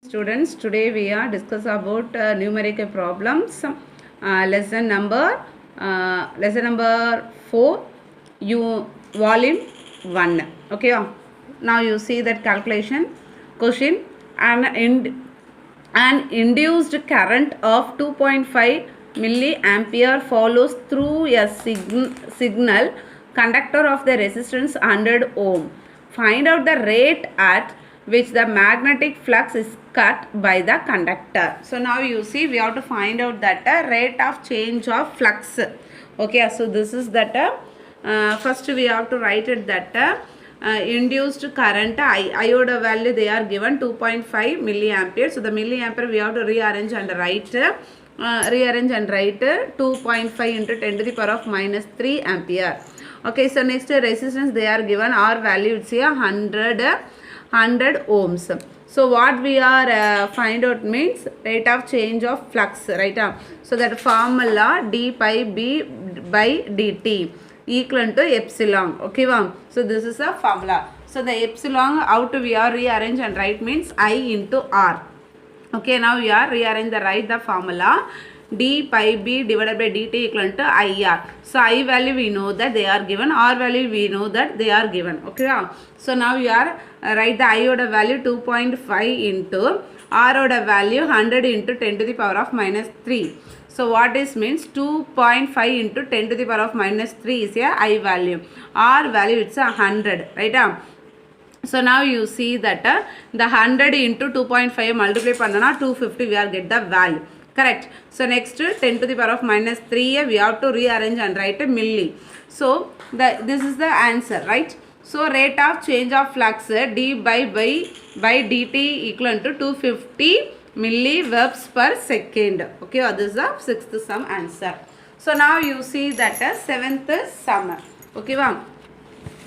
Students, today we are discuss about numerical problems. Lesson number 4, volume 1. Okay, now you see that calculation question. An induced current of 2.5 milliampere follows through a signal conductor of the resistance 100 ohm. Find out the rate at which the magnetic flux is cut by the conductor. So now you see we have to find out that rate of change of flux. Okay, so this is that first we have to write it that induced current iota value they are given 2.5 milliampere. So the milliampere we have to rearrange and write 2.5 into 10 to the power of minus 3 ampere. Okay, so next resistance they are given, R value it's here 100 ohms. So what we are find out means rate of change of flux, right? So that formula d pi b by dt equal to epsilon. Okay, so this is a formula. So the epsilon out we are rearrange and write means I into R. Okay, now we are rearrange the write the formula d pi b divided by dt equal to IR. So I value we know that they are given, R value we know that they are given. Okay, so now we are write the iota value 2.5 into R order value 100 into 10 to the power of minus 3. So what this means 2.5 into 10 to the power of minus 3 is a I value. R value it's 100, right? So now you see that the 100 into 2.5 multiply panna 250 we are get the value. Correct. So next 10 to the power of minus 3 we have to rearrange and write a milli. So this is the answer, right? So rate of change of flux d by dt equal to 250 milliwebs per second. Okay, this is the sixth sum answer. So now you see that seventh sum. Okay,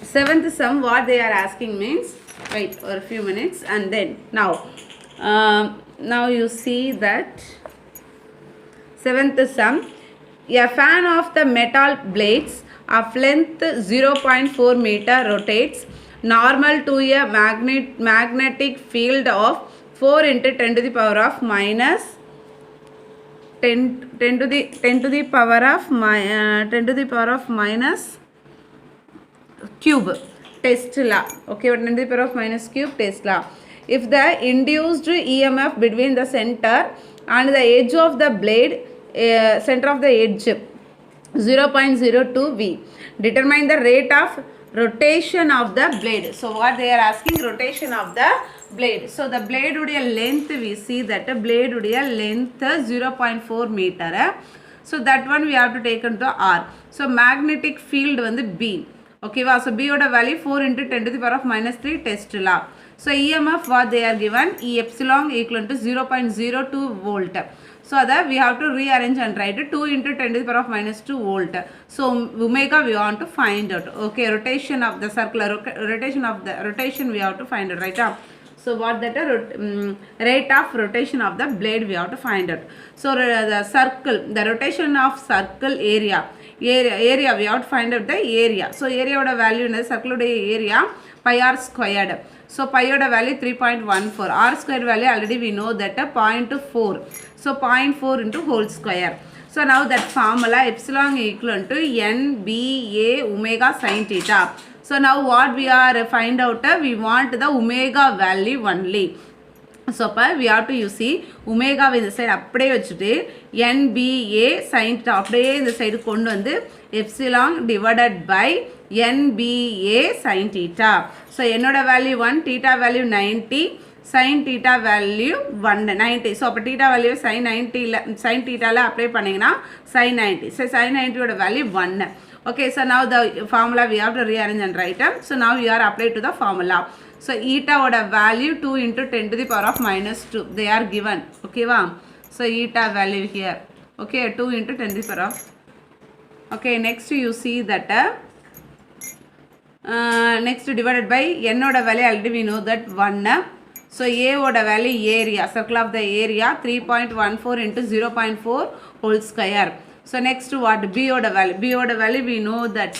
seventh sum what they are asking means, wait for a few minutes and then now you see that seventh sum, a fan of the metal blades of length 0.4 meter rotates normal to a magnetic field of 4 into 10 to the power of minus 10 to the power of minus cube Tesla. Okay, 10 to the power of minus cube Tesla. If the induced EMF between the center and the edge of the blade, center of the edge 0.02 V, determine the rate of rotation of the blade. So what they are asking, rotation of the blade. So the blade length we see that blade length 0.4 meter. So that one we have to take into R. So magnetic field B. Okay, so B value 4 into 10 to the power of minus 3 Tesla. So EMF what they are given, E epsilon equal to 0.02 volt. So that we have to rearrange and write 2 into 10 to the power of minus 2 volt. So omega we want to find out. Okay, rotation of the circular rotation we have to find out, right? So what that rate of rotation of the blade we have to find out. So the circle, the rotation of circle area we have to find out the area. So area value in the circle area pi r squared. So pi value 3.14, r square value already we know that 0.4. So 0.4 into whole square. So now that formula epsilon equal to NBA omega sin theta. So now what we are find out, we want the omega value only. So we have to use omega in the side அப்படியே வச்சிட்டு NBA sin theta அப்படியே இந்த side கொண்டு வந்து epsilon divided by NBA sin theta. So என்னோட value 1, theta value 90, sin theta value 190. So அப்போ theta value sin 90 sin theta ல apply பண்ணீங்கன்னா sin 90. So sin 90 ஓட value 1. Okay, so now the formula we have to rearrange and write. So now we are applied to the formula. So eta oda value 2 into 10 to the power of minus 2 they are given. Okay, so eta value here. Okay, 2 into 10 to the power of. Okay, next you see that next divided by n oda value already we know that 1. So a oda value area, circle of the area 3.14 into 0.4 whole square. So next what B oda value we know that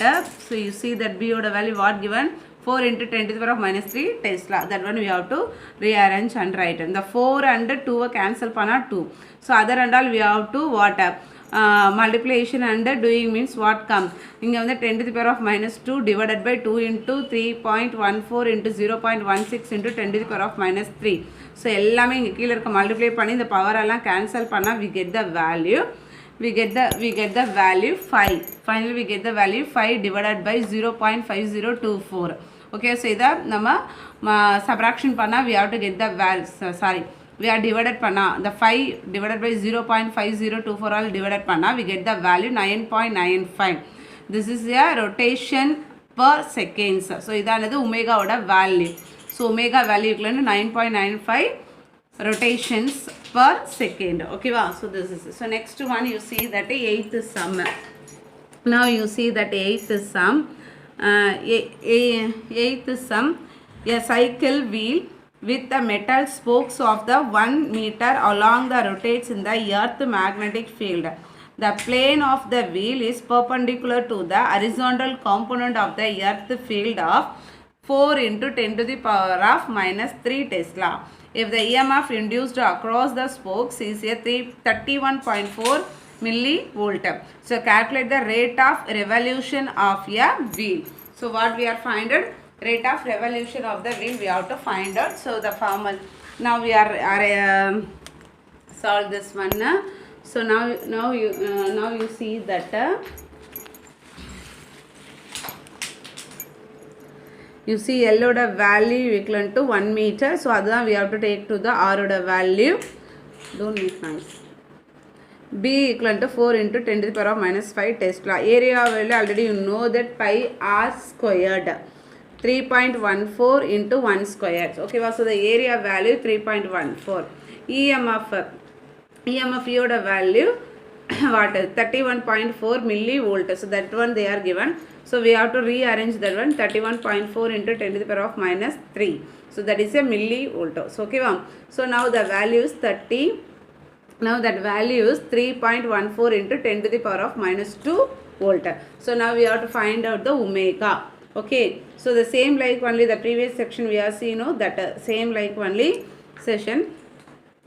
so you see that B oda value what given 4 into 10 to the power of minus 3 Tesla. That one we have to rearrange and write. And the 4 and 2 cancel panna 2. So other and all we have to what? Multiplication and doing means what comes? Inga vanda 10 to the power of minus 2 divided by 2 into 3.14 into 0.16 into 10 to the power of minus 3. So ellame inga keela irukka multiply panni the power alla cancel panna we get the value. We get the value 5. Finally we get the value 5 divided by 0.5024. Okay, so ida nama subtraction panna we have to get the value. We are divided panna the 5 divided by 0.5024 all divided panna we get the value 9.95. This is a rotation per seconds. So idanadu omega oda value. So omega value equal to 9.95 rotations per second. Okay, wow. So this is so next one you see that eighth sum. Now you see that eighth sum. Eighth sum, a cycle wheel with the metal spokes of the 1 meter along the rotates in the earth magnetic field. The plane of the wheel is perpendicular to the horizontal component of the earth field of 4 into 10 to the power of minus 3 Tesla. If the EMF induced across the spokes is a 31.4 millivolt. So calculate the rate of revolution of a wheel. So what we are finding? Rate of revolution of the wheel we have to find out. So the formula. Now we are solve this one. So now you see that you see L oda value equivalent to 1 meter. So adha we have to take to the R oda value. Don't make noise. B equivalent to 4 into 10 to the power of minus 5 Tesla. Area value already you know that pi r squared. 3.14 into 1 square. Okay, so the area value 3.14. EMF yoda value what is 31.4 millivolt. So that one they are given. So we have to rearrange that one 31.4 into 10 to the power of minus 3. So that is a millivolt. So okay, so now the value is 30. Now that value is 3.14 into 10 to the power of minus 2 volt. So now we have to find out the omega. Okay, so the same like only the previous section we have seen, that same like only session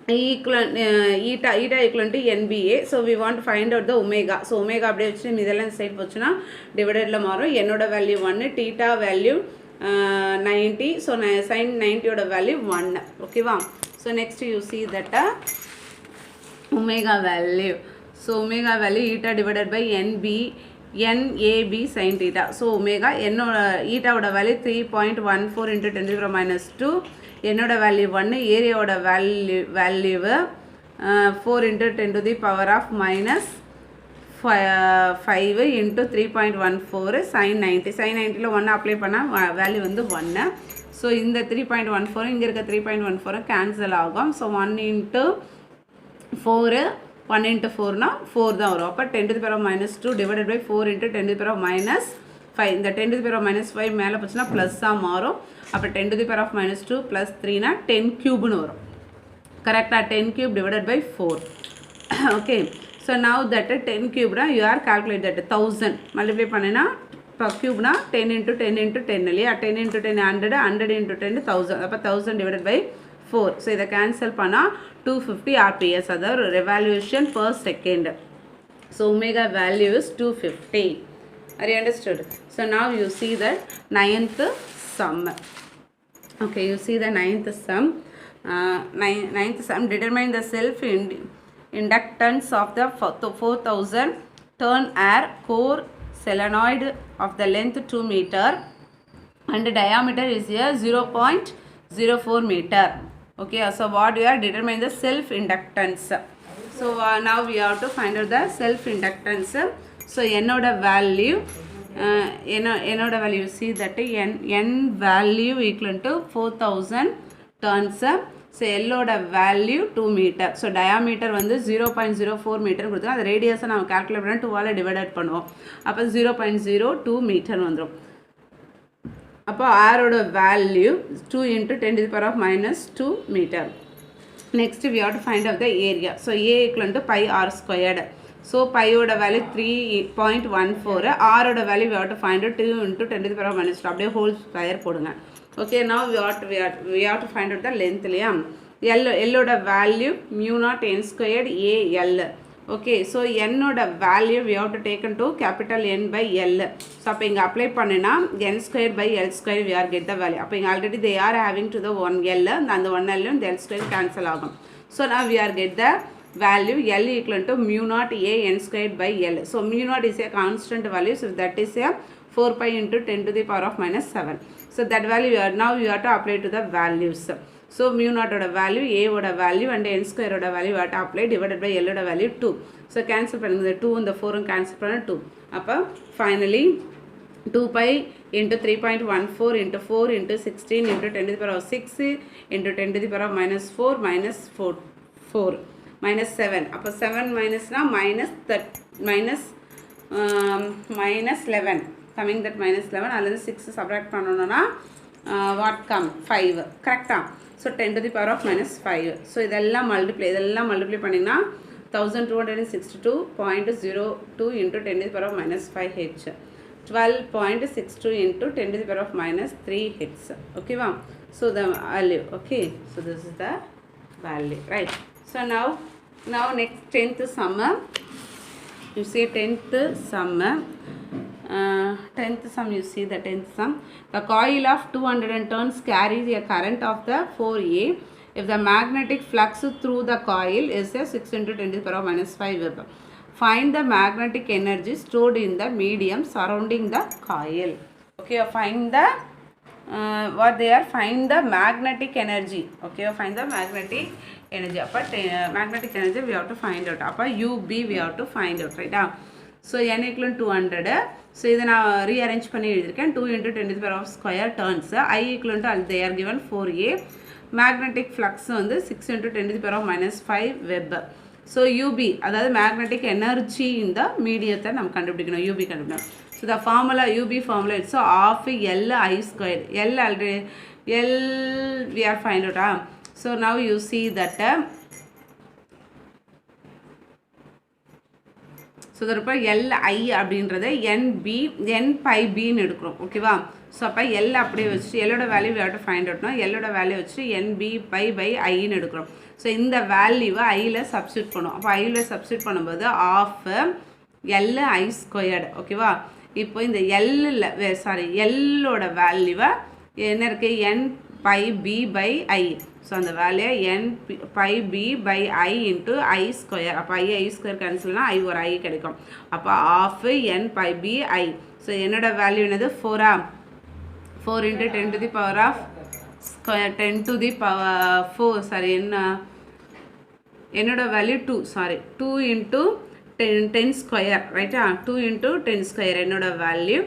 equivalent eta equivalent to NBA. So we want to find out the omega. So omega அப்படியே வச்சு இதெல்லாம் side போச்சுன்னா டிவைடட்ல மாறும். என்னோட value 1, theta value 90. So sin 90 ஓட value 1. ஓகேவா? So next you see that omega value. So omega value eta divided by NAB sin theta. So omega eta oda value 3.14 into 10 to the power minus 2. Enoda value 1. Area oda value 4 into 10 to the power of minus 5 into 3.14 sin 90. Sin 90 lo 1 apply panna value vandu 1. So in the 3.14 inga irukka 3.14 cancel agum. So 1 into 4 1 into 4 na 4 தான் வரும். அப்போ 10 to the power of minus 2 divided by 4 into 10 to the power of minus 5. இந்த 10 to the power of minus 5 மேலே போச்சுன்னா ப்ளஸ்ஸாக மாறும். அப்போ 10 to the power of minus 2 plus 3 na 10 cube வரும். கரெக்டாக 10 cube divided by 4. Okay, so now that 10 cube na you are calculate that 1000 multiply பண்ணினா per cube na 10 into 10 into 10 இல்லையா? 10 into 10 100 100 into 10 1000. அப்போ 1000 divided by 4. So இதை cancel பண்ணா 250 RPS, other revolution per second. So omega value is 250. Are you understood? So now you see the ninth sum. Okay, you see the ninth sum. Ninth sum, determine the self inductance of the 4000 turn air core solenoid of the length 2 meter and the diameter is here 0.04 meter. Okay, so what we are determine the self inductance. So now we have to find out the self inductance. So enoda value you see that n value equal to 4000 turns. So L oda value 2 meter. So diameter வந்து 0.04 meter கொடுத்தா அது ரேடியஸை நம்ம calculate பண்ணி 2 all divide பண்ணுவோம். அப்போ 0.02 metre வந்துடும். அப்போ ஆரோட value 2 into 10 to the power of minus 2 meter. Next we have to find out the area. So A equal to pi r squared. So pi oda value 3.14. R oda value we have to find out 2 into 10 to the power minus 2. அப்படியே whole square போடுங்க. Okay, now we have to find out the length இல்லையா. L oda value mu naught n squared a L. Okay, so n oda value we have to take into capital N by L. So அப்போ இங்கே apply பண்ணினா n squared by L squared we are get the value. அப்போ இங்கே already they are having to the 1 L and the 1 L and the L squared cancel ஆகும். So now we are get the value L equal to mu naught a n squared by L. So mu naught is a constant value, so that is a 4 pi into 10 to the power of minus 7. So that value now you have to apply to the values. So mu naught oda value, a oda value and n square oda value you have to apply divided by L oda value 2. So cancel பண்ணுங்க 2 and the 4 cancel பண்ண 2. அப்போ finally 2 pi into 3.14 into 4 into 16 into 10 to the power of 6 into 10 to the power of minus 4 minus 4 minus 7. அப்போ 7 minus na minus 11. Coming that minus 11 அல்லது 6 subtract பண்ணணும்னா what come 5. கரெக்டா? So 10 to the power of minus 5. So இதெல்லாம் multiply பண்ணிங்கன்னா 1262.02 into 10 to the power of minus 5 h. 12.62 into 10 to the power of minus 3 h. Okay, wow. So the value. Okay, so this is the value, right? So now next 10th sum. You see 10th sum. 10th sum, you see the 10th sum. The coil of 200 turns carries a current of the 4A if the magnetic flux through the coil is a 6 into 10 to the power of minus 5 Web. Find the magnetic energy stored in the medium surrounding the coil. Okay, find the what they are, find the magnetic energy. Okay, find the magnetic energy. But magnetic energy we have to find out. Appa UB we have to find out, right? So n equal to 200. So இதை நான் rearrange பண்ணி எழுதிருக்கேன். 2 into 10 to the power of square turns. I equal to they are given 4A. Magnetic flux வந்து 6 into 10 to the power of minus 5 Web. So UB, அதாவது magnetic energy in the medium நம்ம கண்டுபிடிக்கணும். UB கண்டுபிடிக்கணும். So the formula, UB formula, it's half Li squared. L already, L we are find out. So now you see that so தரப்போ Li அப்படின்றத n pi bன்னு எடுக்கிறோம். ஓகேவா? So அப்போ L அப்படியே வச்சுட்டு Lோட value we have to find outனா Lோட வேல்யூ வச்சுட்டு NB pi by iன்னு எடுக்கிறோம். ஸோ இந்த வேல்யூவை ஐயில் சப்ஸ்டியூட் பண்ணுவோம். அப்போ ஐயில் சப்ஸ்டியூட் பண்ணும்போது ஆஃப் Li ஸ்கொயர்டு. ஓகேவா? இப்போ இந்த Lோட வேல்யூவை என்ன இருக்குது n pi b by i. So அந்த value n pi b by i into i square. அப்போ i ஸ்கொயர் கேன்சல்னா i ஒரு i கிடைக்கும். அப்போ half n pi b i. So என்னோட வேல்யூ என்னது 4 into 10 to the power of square 10 to the power 4 sorry என்னோட value 2 into 10 square, ரைட்டா? 2 into 10 square என்னோட வேல்யூ.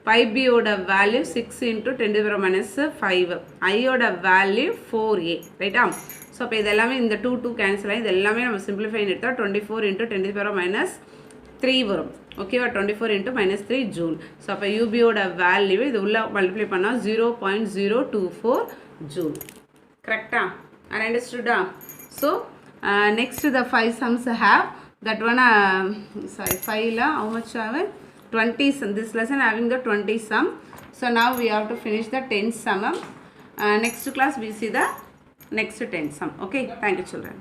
pi b ஓட value 6 into 10 to the power minus 5. I ஓட value 4A, ரைட்டா? So அப்போ இதெல்லாமே இந்த 2 கேன்சல் ஆகி இதெல்லாமே நம்ம சிம்பிளிஃபை எடுத்தால் 24 into 10 to the power minus 3 வரும். ஓகேவா? 24 into minus 3 ஜூல். ஸோ அப்போ யூபியோட வேல்யூ இது உள்ள மல்டிப்ளை பண்ணால் 0.024 ஜூல். கரெக்டா? I understood. So next the 5 sums have that one. 5 la how much have 20 sum. This lesson having the 20 sum. So now we have to finish the 10 sum. Next class we see the next 10 sum. Okay, thank you children.